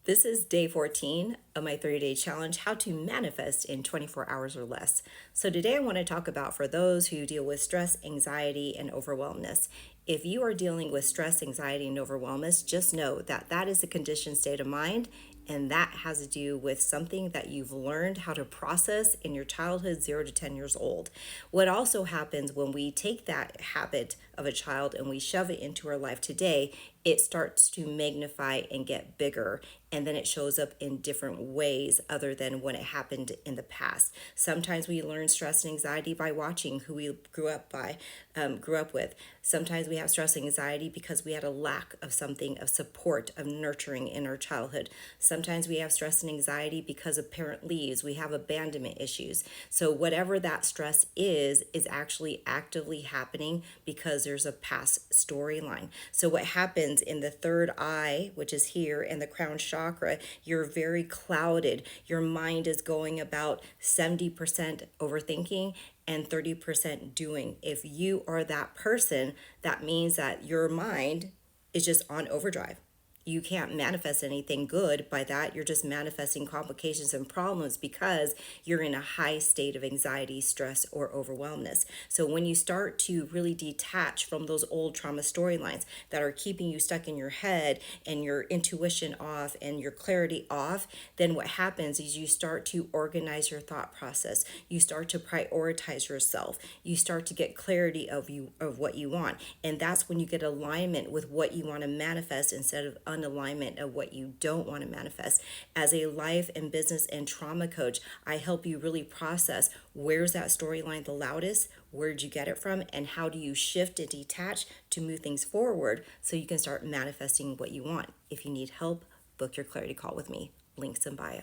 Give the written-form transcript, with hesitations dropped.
This is day 14 of my 30-day challenge, how to manifest in 24 hours or less. So today I want to talk about for those who deal with stress, anxiety, and overwhelmness. If you are dealing with stress, anxiety, and overwhelmness, just know that that is a conditioned state of mind, and that has to do with something that you've learned how to process in your childhood, 0 to 10 years old. What also happens when we take that habit of a child and we shove it into our life today, it starts to magnify and get bigger, and then it shows up in different ways other than when it happened in the past. Sometimes we learn stress and anxiety by watching who we grew up with. Sometimes we have stress and anxiety because we had a lack of something, of support, of nurturing in our childhood. Sometimes we have stress and anxiety because a parent leaves. We have abandonment issues. So whatever that stress is actually actively happening because there's a past storyline. So what happens in the third eye, which is here in the crown chakra, you're very clouded. Your mind is going about 70% overthinking and 30% doing. If you are that person, that means that your mind is just on overdrive. You can't manifest anything good by that. You're just manifesting complications and problems because you're in a high state of anxiety, stress, or overwhelmness. So when you start to really detach from those old trauma storylines that are keeping you stuck in your head and your intuition off and your clarity off, then what happens is you start to organize your thought process. You start to prioritize yourself. You start to get clarity of what you want. And that's when you get alignment with what you want to manifest instead of unalignment of what you don't want to manifest. As a life and business and trauma coach, I help you really process where's that storyline the loudest, where'd you get it from, and how do you shift and detach to move things forward so you can start manifesting what you want. If you need help, book your clarity call with me. Links in bio.